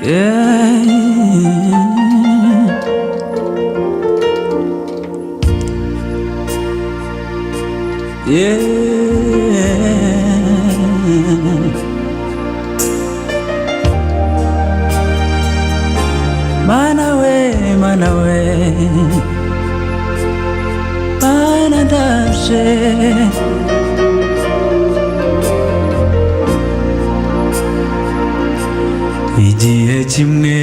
Yeah. Manawe, manadashe igihe kimwe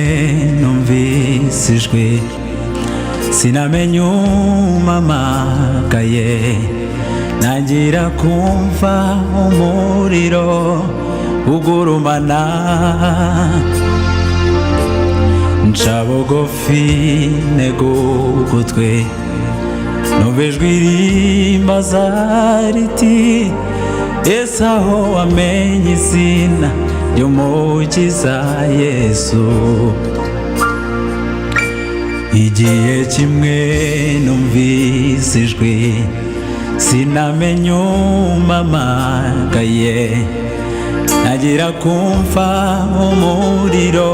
numvise ijwi sinamenye umpamagaye ntangira kumva umuriro ugurumana nca bugufi ntega ugutwi numva ijwi rimbaza riti ese aho wamenye izina ry'umukiza Yesu igihe kimwe numvise ijwi sinamenye umpamagaye ntangira kumva umuriro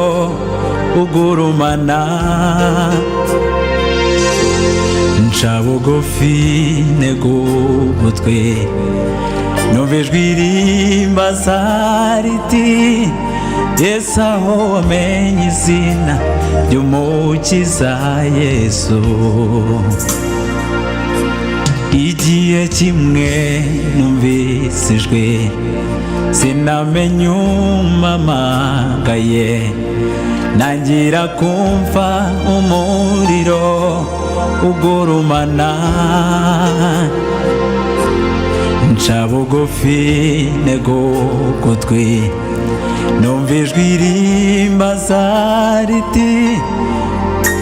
ugurumana nca bugufi ntega ugutwi numva ijwi rimbaza riti ese aho wamenye izina ry'umukiza Yesu igihe kimwe numvise ijwi sinamenye umpamagaye ntangira kumva umuriro ugurumana nca bugufi ntega ugutwi numva ijwi rimbaza riti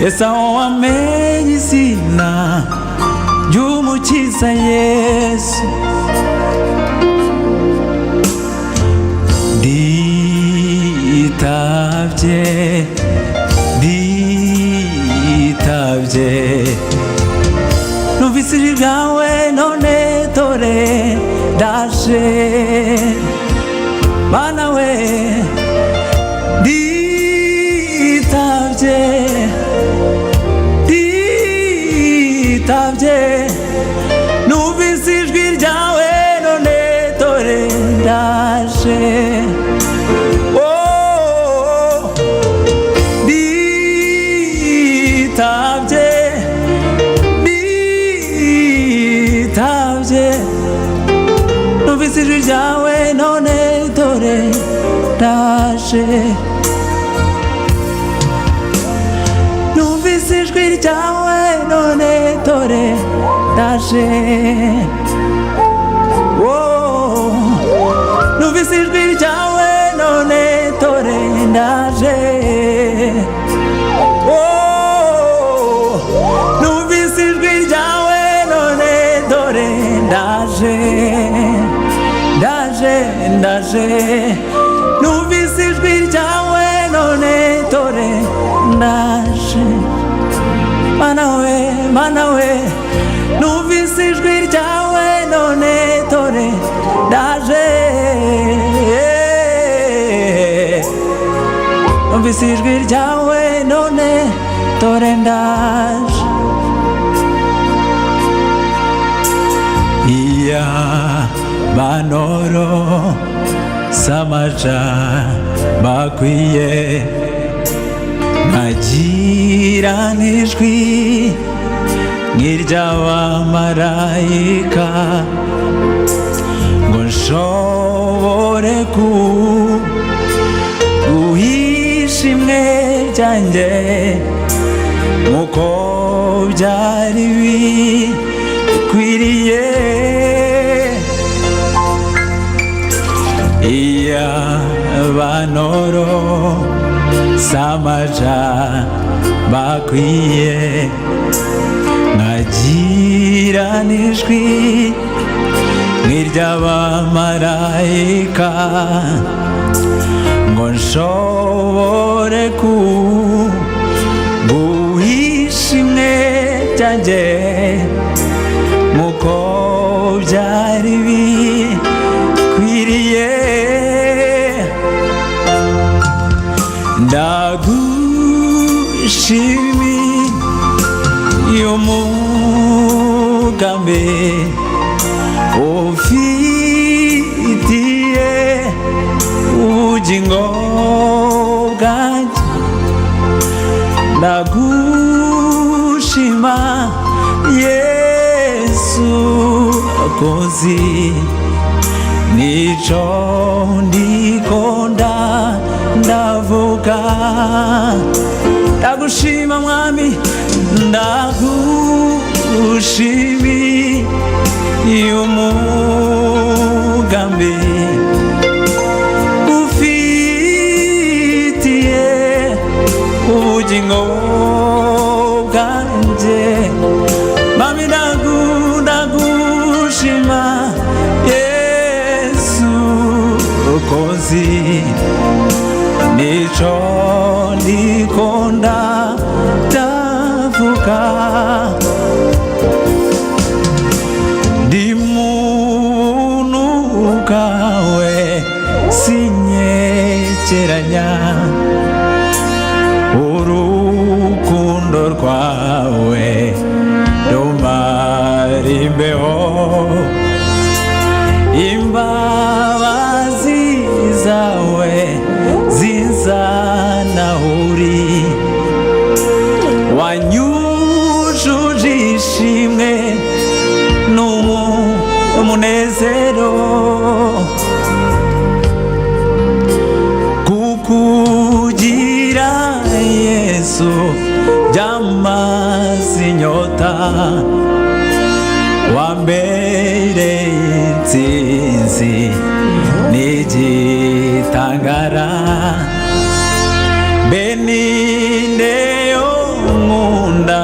ese aho wamenye izina ry'umukiza Yesu nditabye numvise ijwi ryawe none dore ndaje Mana we nditabye numvise ijwi ryawe none dore ndaje numvise ijwi ryawe none dore ndaje numvise ijwi ryawe none dore ndaje numvise ijwi ryawe none dore ndaje numvise ijwi ryawe none dore ndaje numvise ijwi ryawe none dore ndaje Mana we numvise ijwi ryawe none dore ndaje numvise ijwi ryawe none dore ndaje iya banoro samaja bakwiye nkagira n'ijwi nk'iry'abamarayika ngo nshobore guhisha imwe ryanjye nk'uko byari bikwiriye iya banoro samaja bakwiye nkagira n'ijwi nk'iry'abamarayika ngo nshobore guhisha imwe ryanjye nk'uko byari bikwiriye ndagushimiye umugambi ufitiye ubugingo bwanjye, ndagushima Yesu akozi nico ndikonda ndavuga, ndagushima mwami, ndagushimiye umugambi ufitiye ubugingo bwanjye, mami ndagushima Yesu ukozi nico ndikonda ndavuga, ndi muntu kawe sinyegeranya, urukundo rwawe rumara imbeho, imbabazi zawe zinzana uri, wanyujuje ishimwe n'umunezero, kukugira Yesu byamaze inyota, wambereye intsinzi n'igitangara, mbe ninde yonkunda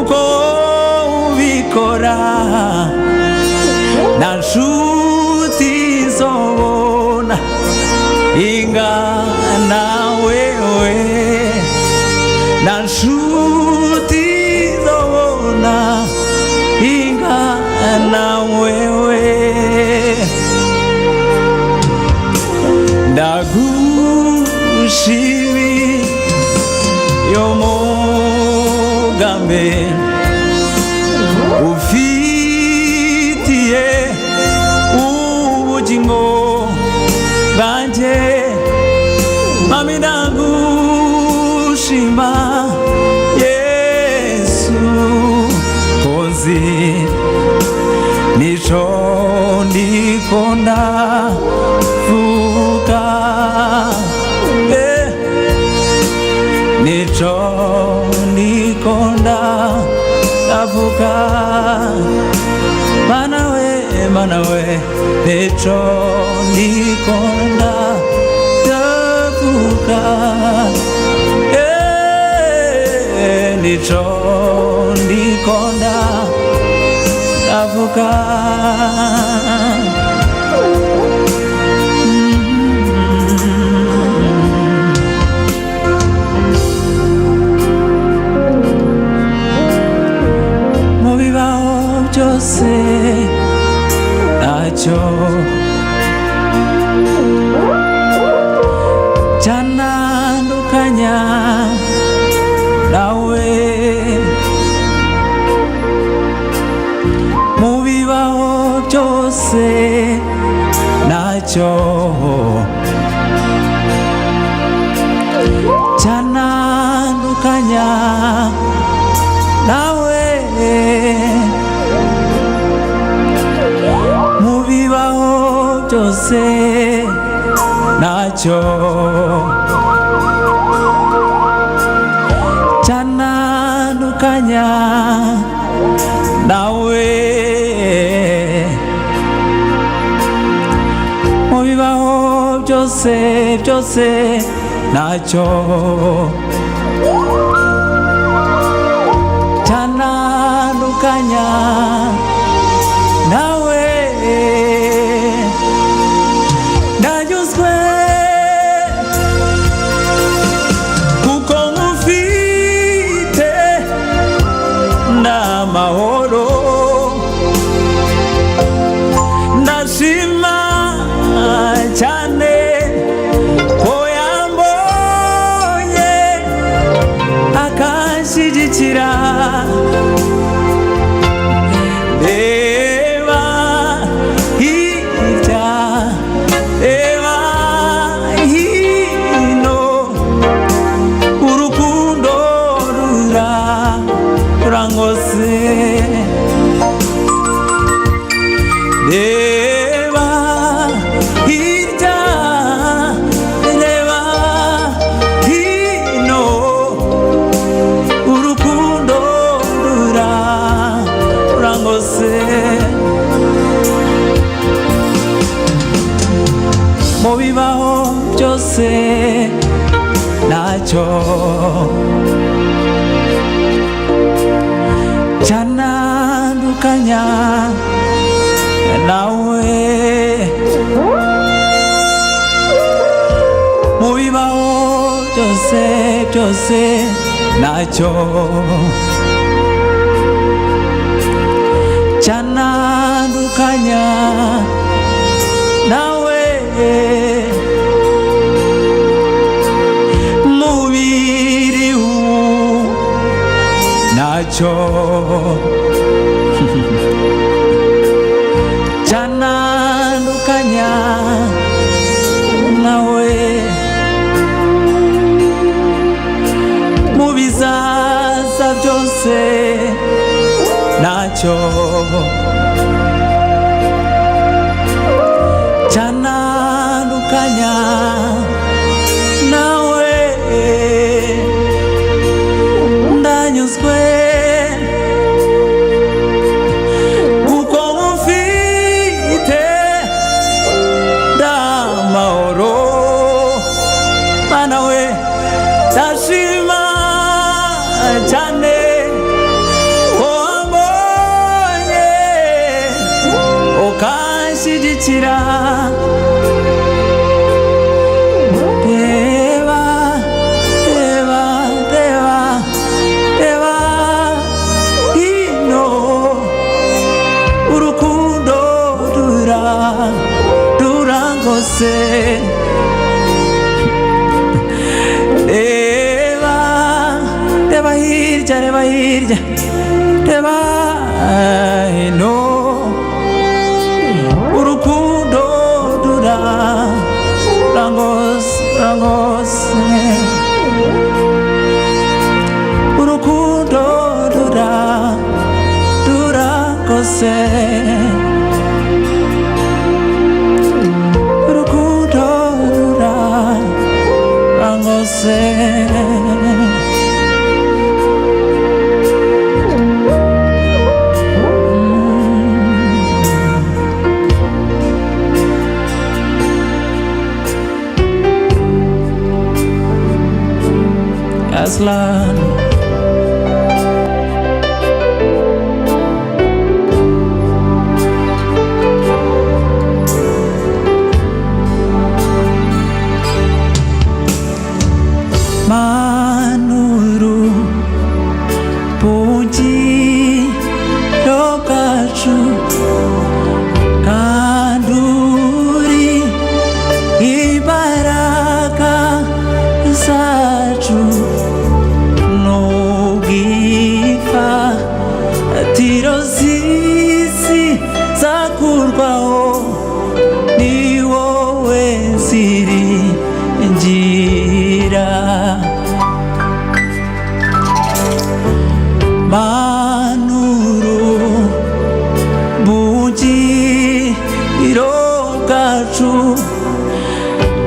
uko ubikora, nta nshuti zobona ingana wewe, nta nshuti zobona ingana wewe, ndagushimiye umugambi ufitiye ubugingo bwanjye, mami ndagushima Yesu kozi nico ndikonda vuga, nico ndikonda ndavuga, mana we nico ndikonda ndavuga, nico ndikonda ndavuga, mu bibaho byose ntacyo cyanandukanya nawe, mu bibaho byose ntacyo cyanandukanya nawe, mu bibaho byose ntacyo cyanandukanya nawe, mu bibaho byose ntacyo cyanandukanya nawe, ndanyuzwe kuko nkufite n'amahoro, ndashima cyane ko yambo bibaho byose ntacyo cyanandukanya nawe. Mu bibaho byose byose ntacyo cyanandukanya nawe. Mubiri ntacyo cyanandukanya nawe. Mu bizaza byose ntacyo cyanandukanya nawe. Ndanyuzwe kuko mufite ndamahoro Mana we. Ndashima cyane ko wambonye ukanshyigikira. Reba reba reba reba hino urukundo rurangose. Reba hirya reba hirya reba hino urukundo rurangose. Urukundo rurangose. Urukundo rurangose. Aslan manuru bugiro bwacu kanduri imbaraga zacu. Tiro zisi zakurwaho ni wowe ziringira. Manuru bugiro bwacu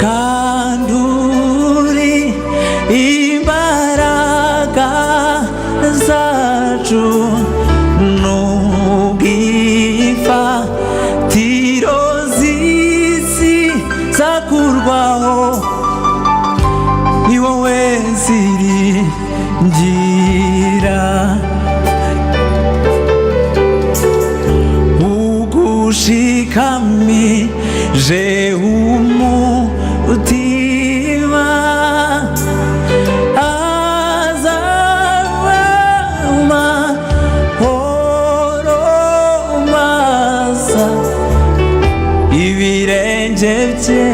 kanduri imbaraga zacu. Tiro zisi zakurwaho ni wowe ziringira. Ugushikamije umutima azaba amahoro masa. Ibirenge bye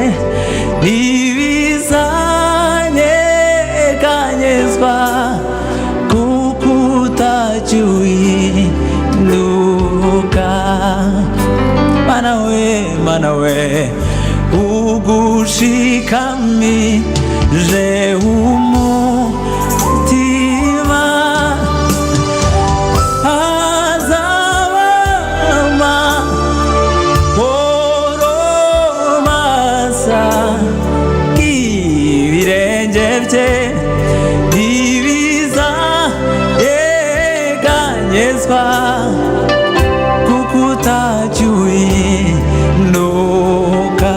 ntibizanyeganyezwa kuko utacyuhinduka. Mana we ugushikamije umutima azaba amahoro masa. Ibirenge bye ntibizanyeganyezwa kuko utacyuhinduka.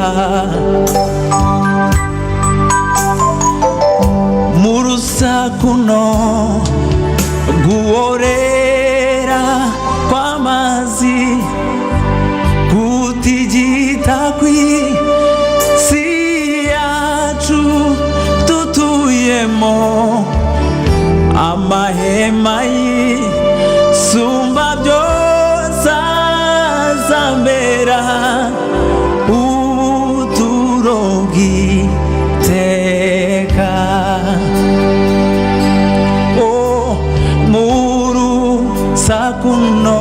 bw'iteka. Murusakuno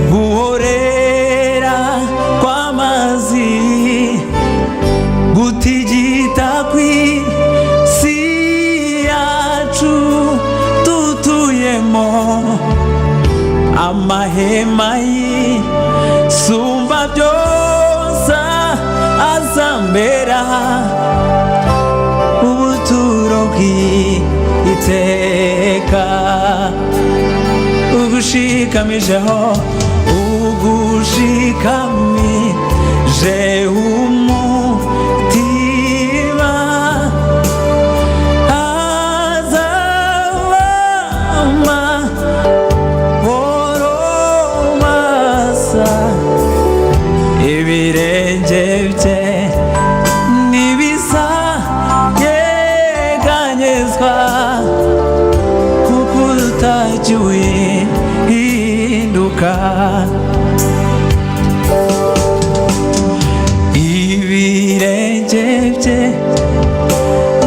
guhorera kw'amazi gutigita kw'isi yacu tutuyemo, amahema y'isumba byose azambera ubuturo bw'iteka. Ugushikamijeho umutima, hazaba amahoro masa. Ibirenge bye ntibizanyeganyezwa kuko utagihinduka. Ibirenge bye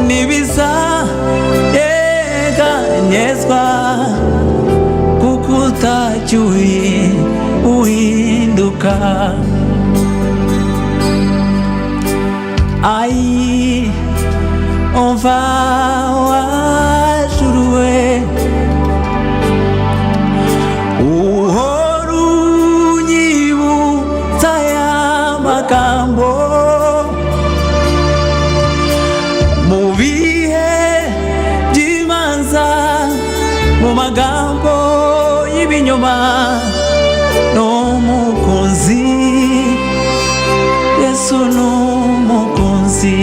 ntibizanyeganyezwa kuko utagihinduka. Ai, umva wajuruwe, uhora unyibutsa aya magambo mu bihe by'imanza, mu magambo y'ibinyoma. N'umukunzi Yesu, n'umukunzi,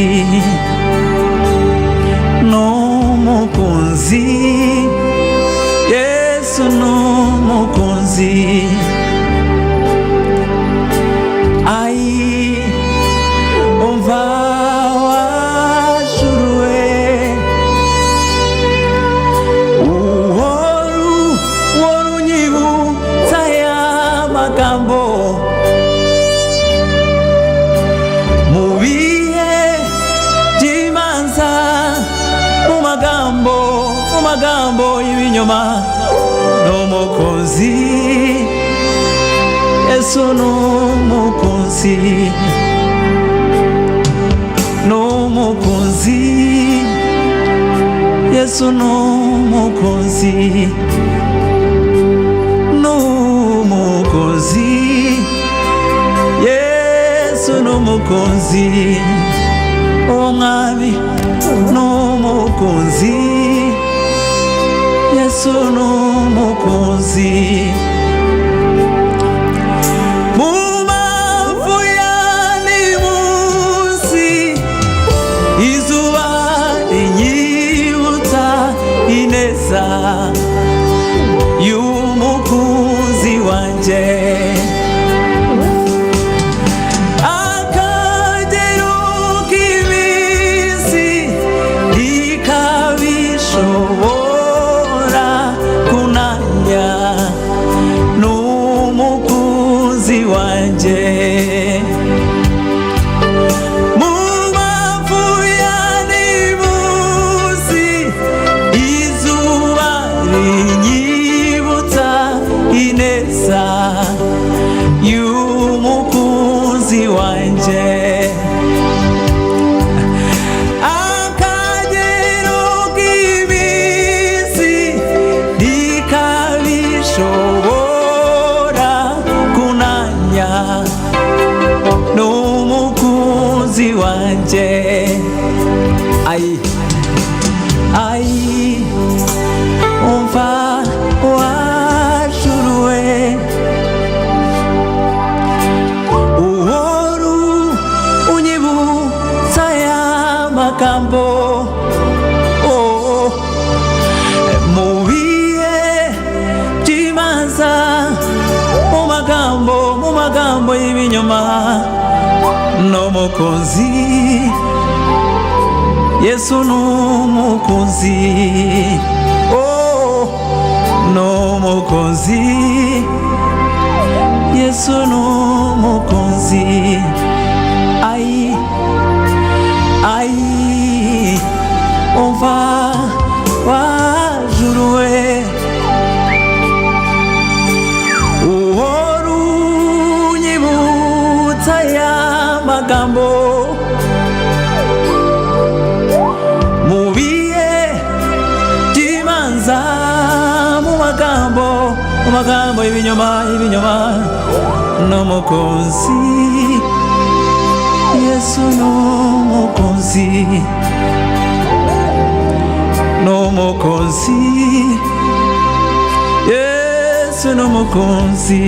n'umukunzi Yesu, n'umukunzi. Ai, umva wajuruwe, uhora unyibutsa aya magambo mu bihe by'imanza, mu magambo y'ibinyoma. N'umukunzi Yesu, n'umukunzi, n'umukunzi Yesu, n'umukunzi, n'umukunzi Yesu, n'umukunzi. Umwami n'umukunzi Yesu, n'umukunzi. Mu mavu ya nimunsi izuba rinyibutsa ineza y'umukunzi wanje. N'umukunzi wanje mu mavu ya nimunsi izuba rinyibutsa ineza y'umukunzi wanje. Akagero k'iminsi ntikabishobora kunanya n'umukunzi wanje. Ai, ai, umva wajuruwe, uhora unyibutsa aya magambo mu bihe by'imanza, mu magambo y'ibinyoma. N'umukunzi Yesu, n'umukunzi, n'umukunzi Yesu, n'umukunzi. Ai, amagambo y'ibinyoma n'umukunzi. Yesu n'umukunzi, n'umukunzi. Yesu n'umukunzi,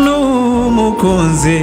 n'umukunzi.